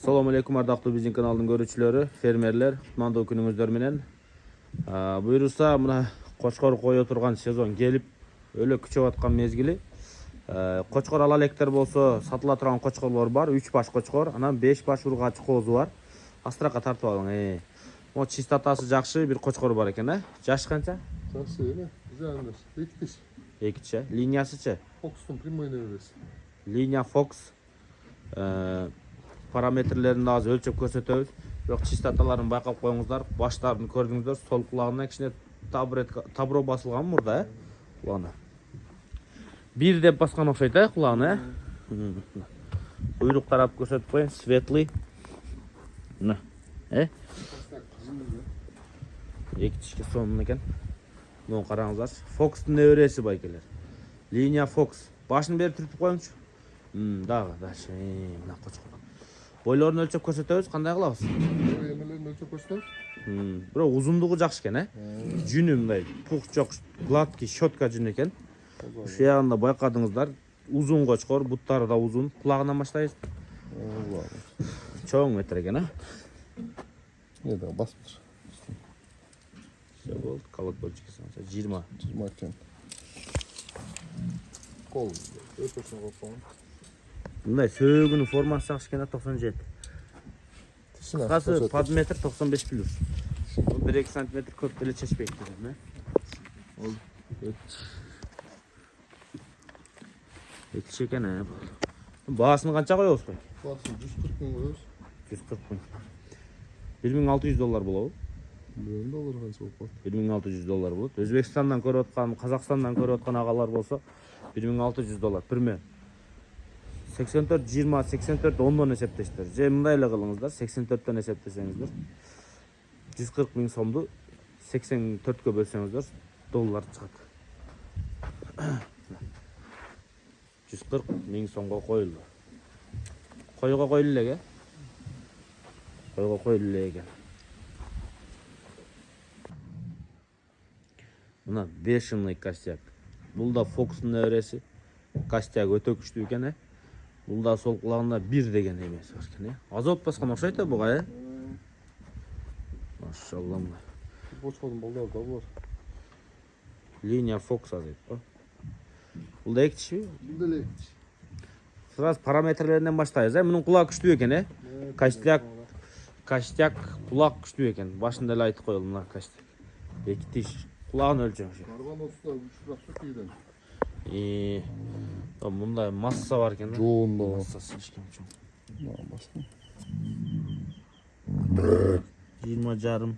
Assalamu alaikum ardактуу биздин каналдын көрүүчүлөрү, фермерлер, кутмандуу күнүңүздөр менен. Буйруса мына кочкор кое турган сезон келип, өлө күчөп аткан мезгили. Кочкор ала электер болсо, сатыла турган кочкорлор бар, 3 баш кочкор, анан 5 баш ургач коозу бар. Астыракка тартып алың. О чистотасы жакшы бир кочкор бар экен, Жашы канча? Жашы эле, жанында 2 тиш. 2 тиш. Линиясычы? Fox'тун прямой неберesi. Линия Fox. Параметрлерин да азыр өлчөп көрсөтөбүз. Бирок чистоталарын байкап коюңуздар. Баштарын көрдүңүздөр, сол кулагына кичине табро басылган мурда, кулагына. 1 деп баскан окшойт, кулагына, Буйрук тарап көрсөтүп коюн, светлый. Мына, 2 тишке сонун экен. Муну караңыздар. Fox'тун небереси байкелер. Линия Fox. Башын бери түртүп коюңчу. Дагы, мына кочкор. Бойлорун өлчөп көрсөтөбүз, кандай кылабыз? Эмелерин өлчөп көрсөтөбүз. Бирок узундугу жакшы экен, Жүнү мындай пух жок, гладкий, щетка жүн экен. Ушул ягында байкадыңыздар, узун кочкор, буттары да узун. Кулагынан баштайбыз. Чоң метр экен, Да, басып тур. Все болду, колокольчики санса 20 экен. Кол өтөсүн копкон. Мындай сөөгүнүн формасы жакшы экен, 97. Кысы под метр 95 плюс. 1-2 см көп деле чечпейт десем, Ол Эки экен, Баасын канча коебуз койки? Баасын 140 миң коебуз. 140 миң. $1600 болобу? $1 канча болуп калат? $1600 болот. Өзбекстандан көрүп аткан, Казакстандан көрүп аткан агалар болсо $1600 пример. 84 20 84 10дон эсептештер. Же мындай эле кылыңыздар, 84төн эсептесеңиздер. 140 миң сомду 84кө бөлсөңүздөр доллар чыгат. 140 миң сомго коюлду. Койго коюлу эле, Койго коюлу эле экен. Мына бешеный костяк. Бул да Fox'тун небереси. Костяк өтө күчтүү экен, Бул да сол кулагында 1 деген эмеси бар экен, Азот баскан окшойт буга, Машалла. Бочкодун балдары да бар. Линия Fox азет, Бул да 2 тишби? Бул деле 2 тиш. Сразу параметрлеринен баштайбыз, Мунун кулак күчтүү экен, Костяк кулак күчтүү экен. Башында эле айтып коелу, мына костяк. 2 тиш. Кулагын өлчөңүз. Карбоносу да 3 кийден. Мындай масса бар экен, Жоон да. Массасы ишкем чоң. 20,5.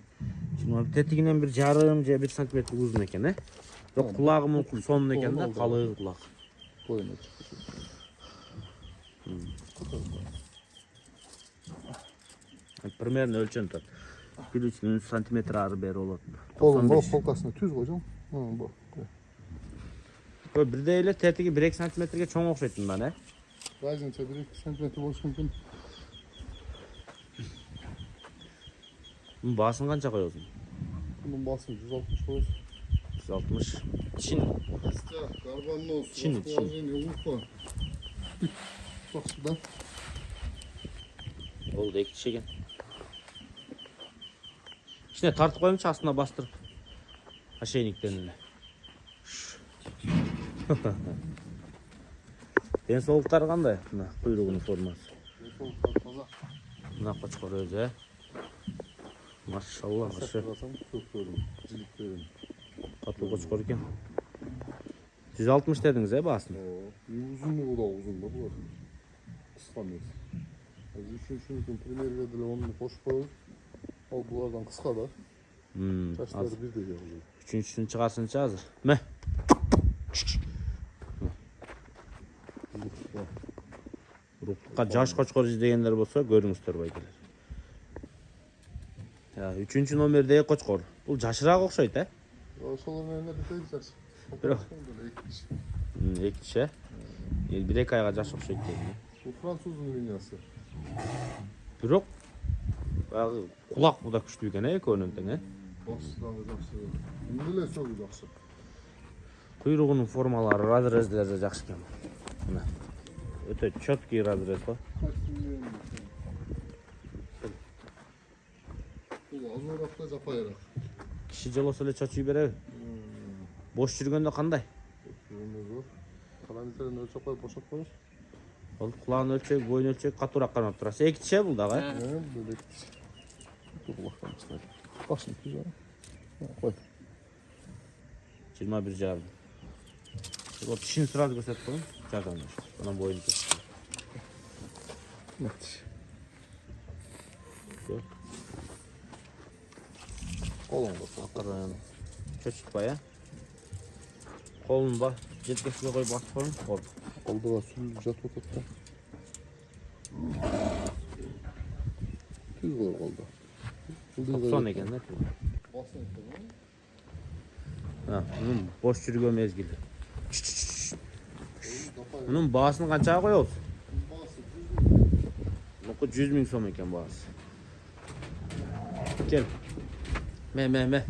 20 тетигинен бир жарым же 1 см узун экен, Бирок кулагы мунун сонун экен да, калың кулак. Примерно өлчөнүп атат. 1-3 см ары бери болот. Колдун полкасына түз койжоң. Бирдей эле тетиги 1-2 сантиметрге чоң окшойт мындан, Разница 1-2 сантиметр болушу мүмкүн. Мунун баасын канча коебуз? Bunun baaсын 160 koyuz. 160. Çin. Karbannoz. Çin. Urfa. Bak şuradan. Oldu iki çeken. İçine tartıp koymuş aslında bastırıp. Aşeyniklerini. Densoluklar qanday? Mına kuyruğunun forması. Densoluklar toza. Mına qochqor o'zi. Maşallah. Tatlı qochqor ekan. 160 dediniz baasını? Uzunluğu da uzun da bu var. Kısa mıyız? Üçüncü primerle de onu koşup koyuyoruz. O bulardan kısa da. Taşları bir de yapıyor. Üçüncüsünü çıkarsınca hazır. Meh. Urukluqqa жаш qochqor izdegender bolsa көрүңүздөр байкелер. Ya 3-cü nomerdegi qochqor. Bul жашыраак окшойт, Şolar menende bir tek jaş. Бирок 2 киши. 1-2 айга жаш окшойт дейм. Bu Fransuzun linyası. Бирок баягы кулак буда күчтүү экен, экөөнүн тең, Басыдағы жақсы. Мүлі сөгü жақсы. Кuyruğunun formaları, razrezleri de жақсы ekan. Мына. Өтө четкий разрез го. Uzorak da japayrak. Kişi jolose эле чочуй береби? Бош жүргөндө кандай? Параметрлерин өлчөп коюп бошоп коебуз. Ол кулагын өлчөк, бойун өлчөк катуураак кармап турасыз. Эки тиши бул дагы. Бөлек. Кулактан баштайт. Башын түзө. Кой. 21 жарым. Вот тишини сразу көрсөтүп коюң. Жардамдаш. Анан боюн көрсөтүп. Нет. Жок. Колун басып. Акырын чөчүтпай, а? Колун ба, жеткесиге коюп басып коюң. Болду. Колдуга сүзүлүп жатып атат да. Түз кой колду. Сон экен да. Басын экен. Мунун бош жүргөн мезгили. Мунун баасын канчага коебуз? Муку 100 000 сом экен баасы. Кел. Ме.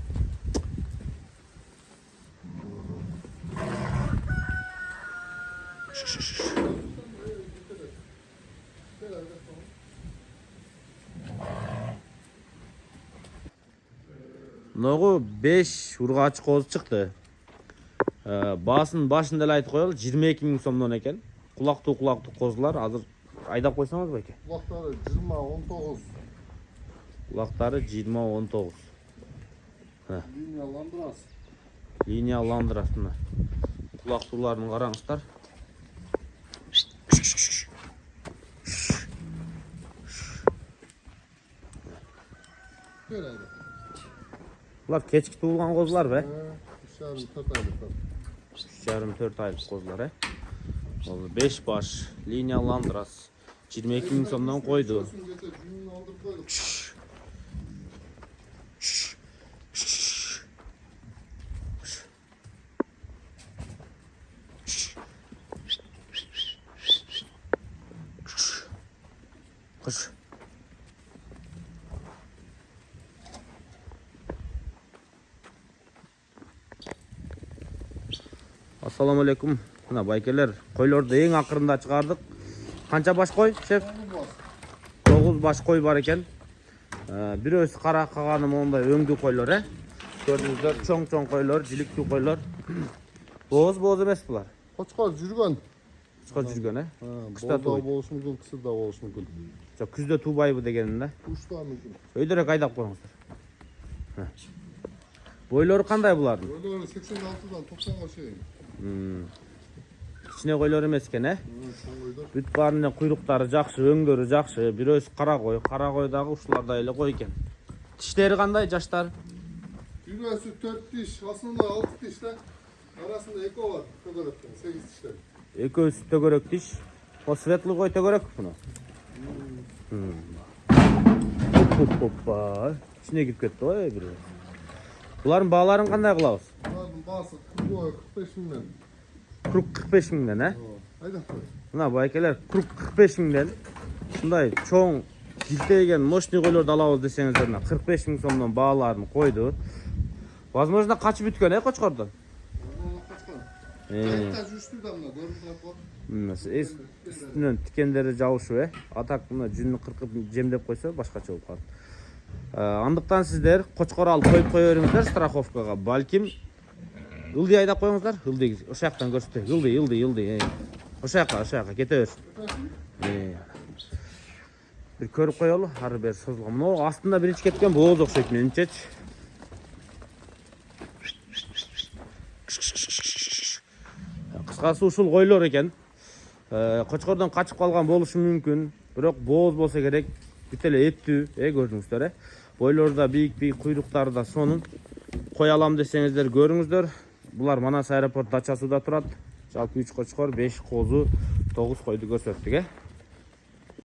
Ногу 5 ургачы коз чыкты. Баасын башында эле айтып коелу, 22 000 сомдон экен. Кулактуу козулар азыр айдап койсоңуз байке. Кулактары 20-19. Кулактары 20-19. Линияландырас. Линияландырас мына. Кулактууларын караңыздар. Келеді. Булар кечки туулган козулар бе? 3,5-4 айлыктар. 3,5-4 айлык козулар, Ол 5 баш, линияландырас. 22 000 сомдон койду. Кыш. Ассаламу алейкум. Мына байкелер, койлорду эң акырында чыгардык. Канча баш кой, шеф? 9 баш кой бар экен. Бирөөсү кара, калганы мондай өңдүү койлор, Көрдүңүздөр, чоң койлор, жиликтүү койлор. Боз эмес булар. Кочкор жүргөн. Кочкор жүргөн, Кышта болушу мүмкүн, кысырда болушу мүмкүн. Жок, күздө туубайбы дегенин да. Кушта мүмкүн. Өйдөрөөк айдап коюңуздар. Бойлору кандай булардын? Бойлору 86-дан 90-га чейин. Кичине койлор эмес экен, Чоң койдор. Бүт баарынын куйруктары жакшы, өңдөрү жакшы. Бирөөсү кара кой дагы ушулардай эле кой экен. Тиштери кандай, жаштар? Бирөөсү 4 тиш, асында 6 тиш да. Арасында эко бар, төгөрөктөн 8 тиштер. Экөөсү төгөрөк тиш. О светлый кой төгөрөк муну. Оппа. Ичине кирип кетти ой бирөө. Булардын бааларын кандай кылабыз? Булардын баасы 45 миңден. Круг 45 миңден, Айдап кой. Мына байкелер, круг 45 миңден. Ушундай чоң жилтейген мощный койлорду алабыз десеңиздер, 45 000 сомдон бааларын койду. Возможно, качып бүткөн, кочкордон. Кайта жүрүштү да мына көрүнүп калат. Үстүнөн тикендери жабышып, атак мына жүнүн кыркып жемдеп койсо башкача болуп калат. Андыктан сиздер кочкор алып коюп кое бериңиздер страховкага. Балким ылдый айдап коюңуздар. Ылдый ошол жактан көрсөтө. Ылдый. Ошол жака кете берсин. Бир көрүп коелу, ары бери созулган. Мына астында биринчи кеткен бооз окшойт менимчечи. Кыскасы ушул койлор экен. Кочкордон качып калган болушу мүмкүн. Бирок бооз болсо керек. Бүт эле эттүү, көрдүңүздөр, Бойлорда бийик куйруктары да сонун. Кой алам десеңиздер көрүңүздөр. Булар Манас аэропорт дачасында турат. Жалпы 3 кочкор, 5 козу, 9 койду көрсөттүк,